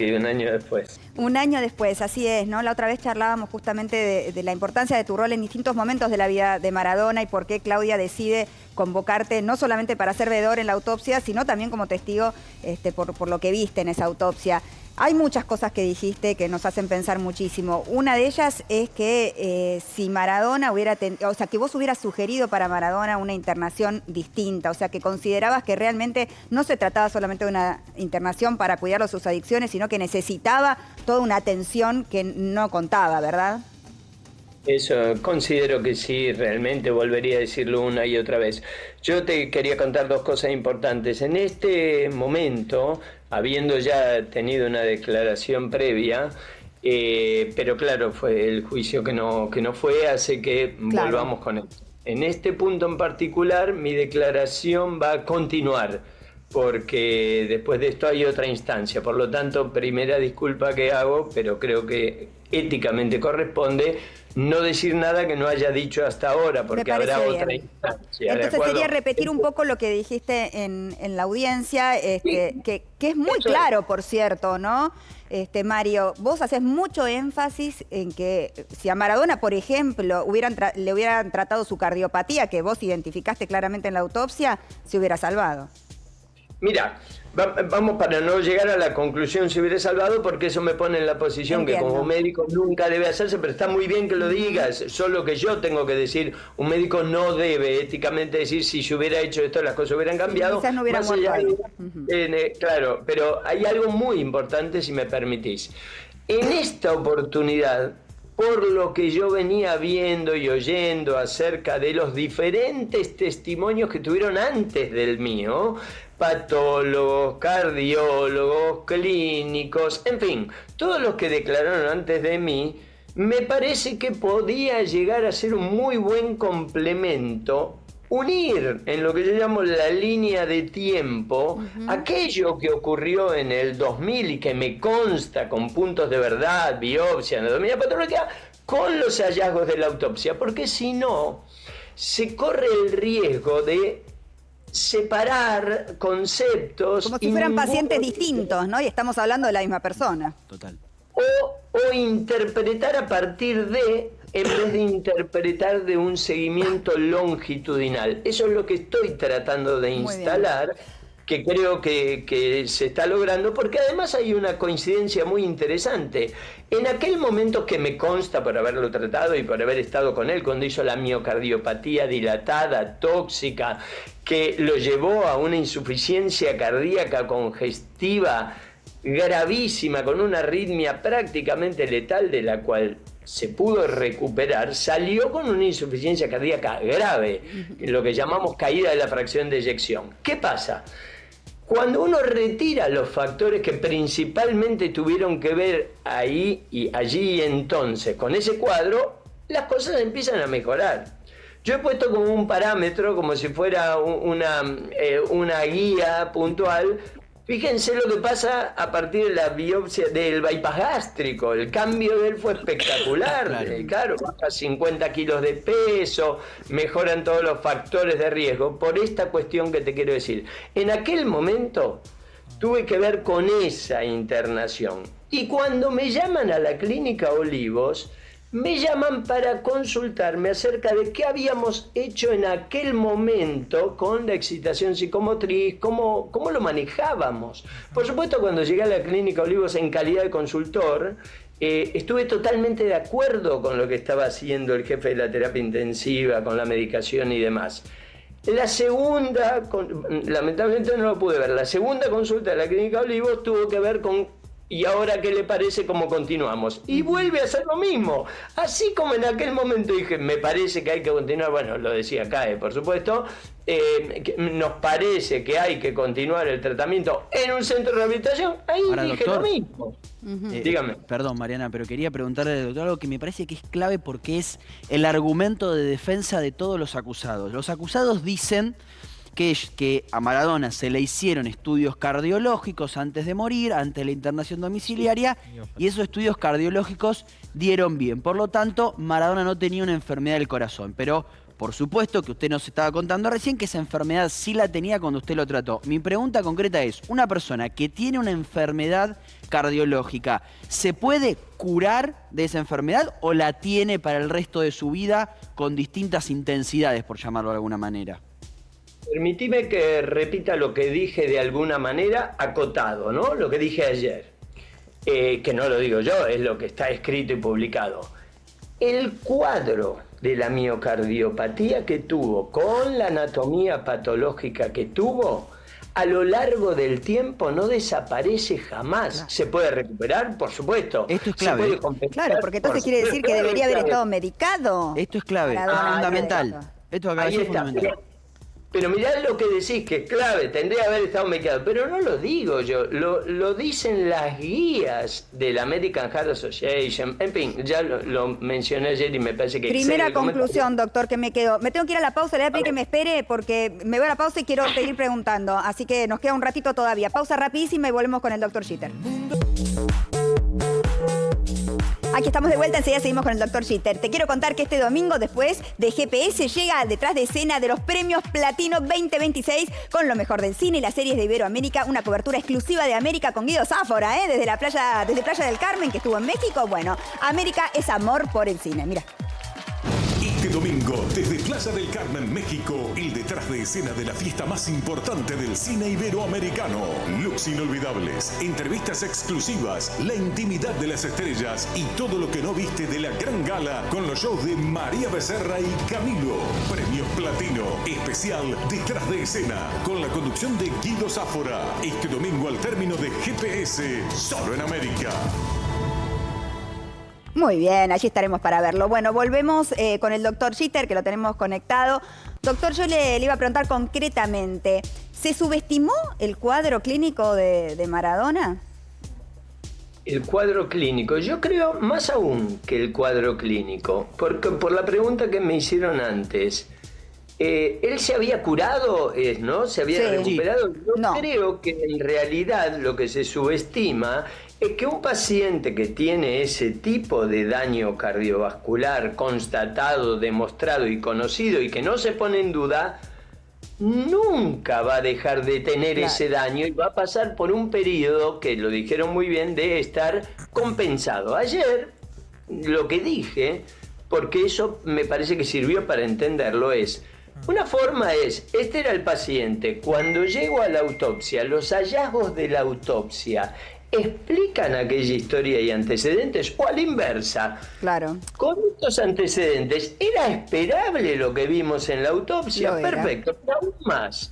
Sí, un año después. Un año después, así es, ¿no? La otra vez charlábamos justamente de la importancia de tu rol en distintos momentos de la vida de Maradona y por qué Claudia decide convocarte no solamente para ser veedor en la autopsia, sino también como testigo por lo que viste en esa autopsia. Hay muchas cosas que dijiste que nos hacen pensar muchísimo. Una de ellas es que si Maradona o sea, que vos hubieras sugerido para Maradona una internación distinta, o sea, que considerabas que realmente no se trataba solamente de una internación para cuidarlo de sus adicciones, sino que necesitaba toda una atención que no contaba, ¿verdad? Eso, considero que sí, realmente volvería a decirlo una y otra vez. Yo te quería contar dos cosas importantes. En este momento, habiendo ya tenido una declaración previa, pero claro, fue el juicio que no fue, hace que Claro. volvamos con él. En este punto en particular, mi declaración va a continuar, porque después de esto hay otra instancia. Por lo tanto, primera disculpa que hago, pero creo que éticamente corresponde no decir nada que no haya dicho hasta ahora, porque habrá bien. otra instancia. Entonces sería repetir un poco lo que dijiste en la audiencia, que es muy claro, por cierto, ¿no? Mario, vos haces mucho énfasis en que si a Maradona, por ejemplo, le hubieran tratado su cardiopatía, que vos identificaste claramente en la autopsia, se hubiera salvado. Mira, vamos para no llegar a la conclusión si hubiera salvado, porque eso me pone en la posición Entiendo. que como médico nunca debe hacerse, pero está muy bien que lo digas, solo que yo tengo que decir, un médico no debe éticamente decir si se hubiera hecho esto las cosas hubieran cambiado. Quizás no hubiera muerto ahí. Claro, pero hay algo muy importante, si me permitís. En esta oportunidad, por lo que yo venía viendo y oyendo acerca de los diferentes testimonios que tuvieron antes del mío, patólogos, cardiólogos, clínicos, en fin, todos los que declararon antes de mí, me parece que podía llegar a ser un muy buen complemento unir en lo que yo llamo la línea de tiempo aquello que ocurrió en el 2000 y que me consta con puntos de verdad, biopsia, anatomía patológica, con los hallazgos de la autopsia, porque si no, se corre el riesgo de separar conceptos. Como si fueran pacientes distintos, ¿no? Y estamos hablando de la misma persona. Total. O interpretar a partir de, en vez de interpretar de un seguimiento longitudinal. Eso es lo que estoy tratando de instalar, que creo que se está logrando, porque además hay una coincidencia muy interesante. En aquel momento que me consta por haberlo tratado y por haber estado con él, cuando hizo la miocardiopatía dilatada, tóxica, que lo llevó a una insuficiencia cardíaca congestiva gravísima, con una arritmia prácticamente letal de la cual se pudo recuperar, salió con una insuficiencia cardíaca grave, lo que llamamos caída de la fracción de eyección. ¿Qué pasa? Cuando uno retira los factores que principalmente tuvieron que ver ahí y allí y entonces con ese cuadro, las cosas empiezan a mejorar. Yo he puesto como un parámetro, como si fuera una guía puntual. Fíjense lo que pasa a partir de la biopsia del bypass gástrico. El cambio de él fue espectacular. Claro, baja 50 kilos de peso, mejoran todos los factores de riesgo. Por esta cuestión que te quiero decir. En aquel momento tuve que ver con esa internación. Y cuando me llaman a la clínica Olivos, me llaman para consultarme acerca de qué habíamos hecho en aquel momento con la excitación psicomotriz, cómo lo manejábamos. Por supuesto, cuando llegué a la clínica Olivos en calidad de consultor, estuve totalmente de acuerdo con lo que estaba haciendo el jefe de la terapia intensiva, con la medicación y demás. La segunda, lamentablemente no lo pude ver, la segunda consulta de la clínica Olivos tuvo que ver con ¿y ahora qué le parece cómo continuamos? Y vuelve a hacer lo mismo. Así como en aquel momento dije, me parece que hay que continuar, bueno, lo decía CAE, por supuesto, nos parece que hay que continuar el tratamiento en un centro de rehabilitación, ahí ahora, dije doctor, lo mismo. Dígame. Perdón, Mariana, pero quería preguntarle al doctor algo que me parece que es clave porque es el argumento de defensa de todos los acusados. Los acusados dicen que a Maradona se le hicieron estudios cardiológicos antes de morir, antes de la internación domiciliaria, y esos estudios cardiológicos dieron bien. Por lo tanto, Maradona no tenía una enfermedad del corazón. Pero por supuesto que usted nos estaba contando recién que esa enfermedad sí la tenía cuando usted lo trató. Mi pregunta concreta es, una persona que tiene una enfermedad cardiológica, ¿se puede curar de esa enfermedad o la tiene para el resto de su vida con distintas intensidades, por llamarlo de alguna manera? Permitime que repita lo que dije de alguna manera acotado, ¿no? Lo que dije ayer, que no lo digo yo, es lo que está escrito y publicado. El cuadro de la miocardiopatía que tuvo, con la anatomía patológica que tuvo, a lo largo del tiempo no desaparece jamás. Claro. ¿Se puede recuperar? Por supuesto. Esto es clave. ¿Se puede compensar? Claro, porque entonces quiere decir que debería haber estado medicado. Esto es clave, es fundamental. Esto acá es fundamental. Pero mirá lo que decís, que es clave, tendría que haber estado medicado, pero no lo digo yo, lo dicen las guías de la American Heart Association, en fin, ya lo mencioné ayer y me parece que... Primera conclusión, doctor, que me quedo. Me tengo que ir a la pausa, le voy a pedir que me espere porque me voy a la pausa y quiero seguir preguntando, así que nos queda un ratito todavía. Pausa rapidísima y volvemos con el doctor Jeter. Aquí estamos de vuelta, enseguida seguimos con el doctor Jeter. Te quiero contar que este domingo, después de GPS, llega detrás de escena de los premios Platino 2026 con lo mejor del cine y las series de Iberoamérica, una cobertura exclusiva de América con Guido Sáfora, desde Playa del Carmen, que estuvo en México. Bueno, América es amor por el cine, mira. Este domingo, desde Playa del Carmen, México, el detrás de escena de la fiesta más importante del cine iberoamericano. Looks inolvidables, entrevistas exclusivas, la intimidad de las estrellas y todo lo que no viste de la gran gala con los shows de María Becerra y Camilo. Premios Platino, especial Detrás de Escena, con la conducción de Guido Sáfora. Este domingo al término de GPS, solo en América. Muy bien, allí estaremos para verlo. Bueno, volvemos con el doctor Jeter, que lo tenemos conectado. Doctor, yo le iba a preguntar concretamente, ¿se subestimó el cuadro clínico de Maradona? El cuadro clínico, yo creo más aún que el cuadro clínico, porque por la pregunta que me hicieron antes, ¿él se había curado, no? ¿Se había recuperado? Yo creo que en realidad lo que se subestima es que un paciente que tiene ese tipo de daño cardiovascular constatado, demostrado y conocido y que no se pone en duda, nunca va a dejar de tener ese daño y va a pasar por un periodo, que lo dijeron muy bien, de estar compensado. Ayer lo que dije, porque eso me parece que sirvió para entenderlo, es... Una forma es, este era el paciente, cuando llego a la autopsia, los hallazgos de la autopsia explican aquella historia y antecedentes, o a la inversa. Claro. Con estos antecedentes, ¿era esperable lo que vimos en la autopsia? Perfecto, pero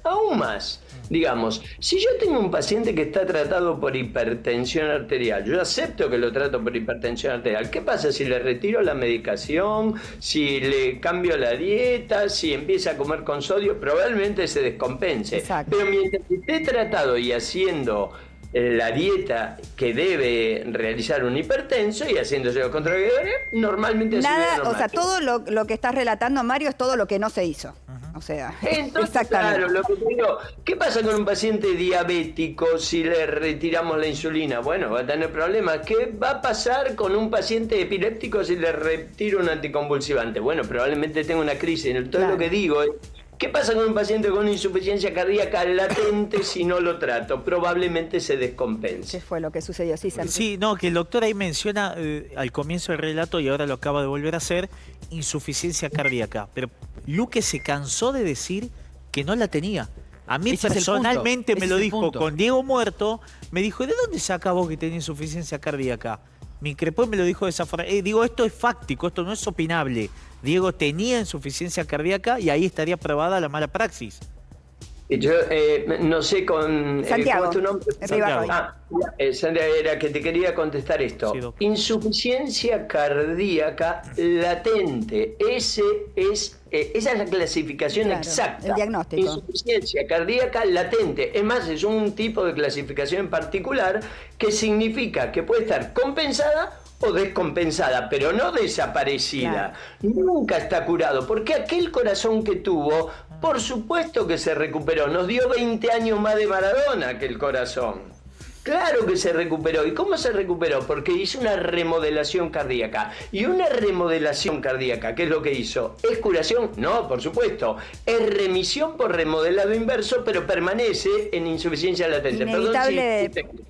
aún más. Digamos, si yo tengo un paciente que está tratado por hipertensión arterial, yo acepto que lo trato por hipertensión arterial. ¿Qué pasa si le retiro la medicación, si le cambio la dieta, si empieza a comer con sodio? Probablemente se descompense. Exacto. Pero mientras esté tratado y haciendo la dieta que debe realizar un hipertenso y haciéndose los controles, normalmente nada, o sea, todo lo que estás relatando, Mario, es todo lo que no se hizo. O sea, entonces, exactamente. Claro, lo que te digo, ¿qué pasa con un paciente diabético si le retiramos la insulina? Bueno, va a tener problemas. ¿Qué va a pasar con un paciente epiléptico si le retiro un anticonvulsivante? Bueno, probablemente tenga una crisis. Todo lo que digo es, ¿qué pasa con un paciente con insuficiencia cardíaca latente si no lo trato? Probablemente se descompense. ¿Qué fue lo que sucedió? Sí, no, que el doctor ahí menciona al comienzo del relato, y ahora lo acaba de volver a hacer, insuficiencia cardíaca. Pero Luque se cansó de decir que no la tenía. A mí personalmente me lo dijo con Diego muerto, me dijo, ¿de dónde saca vos que tenés insuficiencia cardíaca? Me increpó y me lo dijo de esa forma. Digo, esto es fáctico, esto no es opinable. Diego tenía insuficiencia cardíaca y ahí estaría probada la mala praxis. Yo no sé con... Santiago. ¿Cómo es tu nombre? Santiago. Santiago, era que te quería contestar esto. Sí, insuficiencia cardíaca latente. Esa es la clasificación exacta. El diagnóstico. Insuficiencia cardíaca latente. Es más, es un tipo de clasificación en particular que significa que puede estar compensada o descompensada, pero no desaparecida. Nunca está curado, porque aquel corazón que tuvo, por supuesto que se recuperó. Nos dio 20 años más de Maradona aquel corazón. Claro que se recuperó. ¿Y cómo se recuperó? Porque hizo una remodelación cardíaca. Y una remodelación cardíaca, ¿qué es lo que hizo? ¿Es curación? No, por supuesto. Es remisión por remodelado inverso, pero permanece en insuficiencia latente.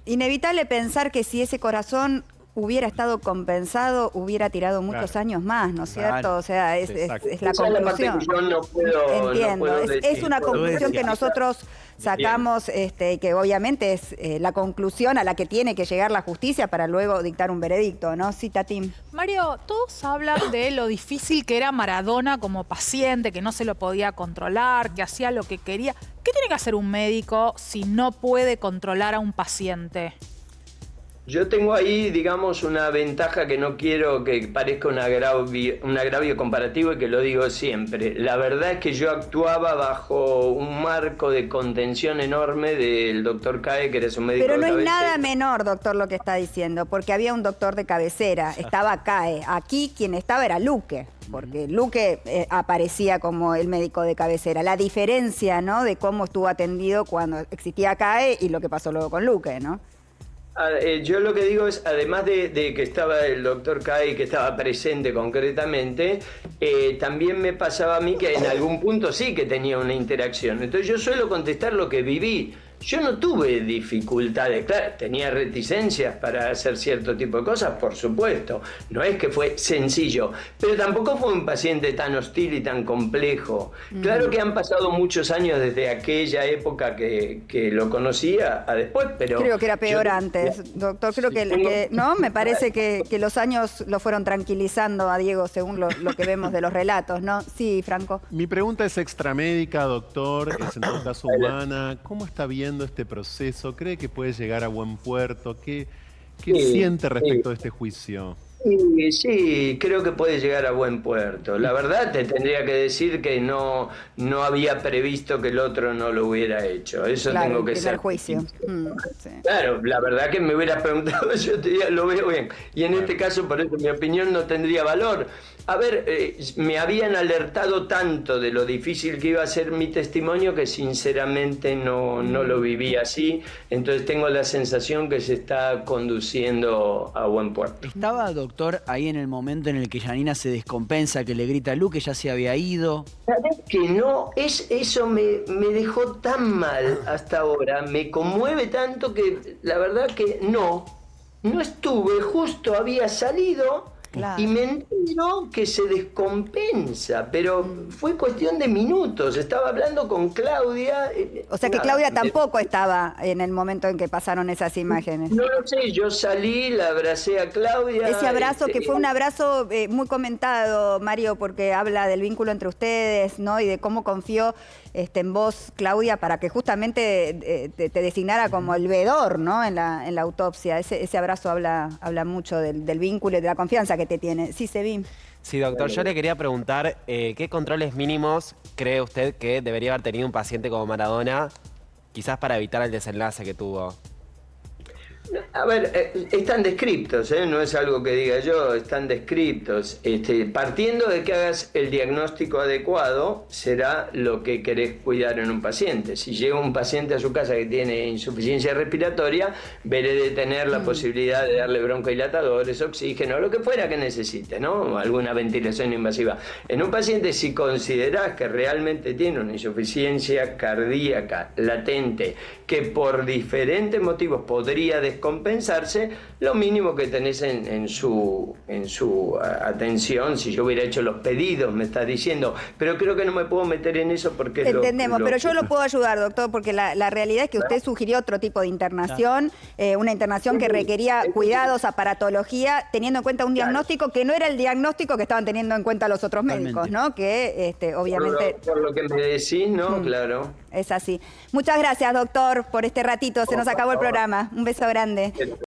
Inevitable pensar que si ese corazón hubiera estado compensado, hubiera tirado muchos años más, ¿no es cierto? Claro. O sea, es la conclusión. Yo no puedo, entiendo, no puedo es una conclusión que nosotros sacamos, que obviamente es la conclusión a la que tiene que llegar la justicia para luego dictar un veredicto, ¿no? Sí, Tatín. Mario, todos hablan de lo difícil que era Maradona como paciente, que no se lo podía controlar, que hacía lo que quería. ¿Qué tiene que hacer un médico si no puede controlar a un paciente? Yo tengo ahí, digamos, una ventaja que no quiero que parezca un agravio comparativo y que lo digo siempre. La verdad es que yo actuaba bajo un marco de contención enorme del doctor Cae, que era su médico de cabecera. Pero no es nada menor, doctor, lo que está diciendo, porque había un doctor de cabecera, estaba Cae. Aquí quien estaba era Luque, porque Luque aparecía como el médico de cabecera. La diferencia, ¿no?, de cómo estuvo atendido cuando existía Cae y lo que pasó luego con Luque, ¿no? Yo lo que digo es, además de que estaba el doctor Kai, que estaba presente concretamente, también me pasaba a mí que en algún punto sí que tenía una interacción. Entonces yo suelo contestar lo que viví. Yo no tuve dificultades, claro, tenía reticencias para hacer cierto tipo de cosas, por supuesto. No es que fue sencillo, pero tampoco fue un paciente tan hostil y tan complejo. Claro que han pasado muchos años desde aquella época que lo conocía a después, pero... Creo que era peor antes, doctor. Creo que no, me parece que los años lo fueron tranquilizando a Diego según lo que vemos de los relatos, ¿no? Sí, Franco. Mi pregunta es extramédica, doctor, es en todo caso humana. ¿Cómo está viendo este proceso? ¿Cree que puede llegar a buen puerto? ¿Qué siente respecto de este juicio? Sí, creo que puede llegar a buen puerto. La verdad te tendría que decir que no había previsto que el otro no lo hubiera hecho. Eso claro, tengo que ser. Juicio. Sí. Claro, la verdad que me hubieras preguntado, yo te diría, lo veo bien. Y en este caso, por eso mi opinión no tendría valor. A ver, me habían alertado tanto de lo difícil que iba a ser mi testimonio que sinceramente no lo viví así. Entonces tengo la sensación que se está conduciendo a buen puerto. ¿Estaba, doctor, ahí en el momento en el que Janina se descompensa, que le grita a Luque, ya se había ido? ¿Sabés que no? Eso me dejó tan mal hasta ahora, me conmueve tanto que la verdad que no estuve, justo había salido. Claro. Y me entero que se descompensa, pero fue cuestión de minutos. Estaba hablando con Claudia. O sea que Claudia tampoco estaba en el momento en que pasaron esas imágenes. No lo sé, yo salí, la abracé a Claudia. Ese abrazo que fue un abrazo muy comentado, Mario, porque habla del vínculo entre ustedes, ¿no? Y de cómo confió en vos, Claudia, para que justamente te designara como el veedor, ¿no? En la autopsia. Ese abrazo habla mucho del vínculo y de la confianza que te tiene. Sí, Sebim. Sí, doctor, yo le quería preguntar, ¿qué controles mínimos cree usted que debería haber tenido un paciente como Maradona, quizás para evitar el desenlace que tuvo? A ver, están descriptos, no es algo que diga yo, están descriptos. Partiendo de que hagas el diagnóstico adecuado, será lo que querés cuidar en un paciente. Si llega un paciente a su casa que tiene insuficiencia respiratoria, veré de tener la posibilidad de darle broncodilatadores, oxígeno, lo que fuera que necesite, ¿no? Alguna ventilación invasiva. En un paciente, si considerás que realmente tiene una insuficiencia cardíaca latente, que por diferentes motivos podría descompensarse, lo mínimo que tenés en su atención, si yo hubiera hecho los pedidos, me estás diciendo, pero creo que no me puedo meter en eso porque... Entendemos, pero yo lo puedo ayudar, doctor, porque la realidad es que usted sugirió otro tipo de internación, una internación que requería cuidados, aparatología, teniendo en cuenta un diagnóstico que no era el diagnóstico que estaban teniendo en cuenta los otros médicos, ¿no? Que obviamente... Por lo que me decís, ¿no? Claro. Es así. Muchas gracias, doctor, por este ratito. Se nos acabó el programa. Un beso grande.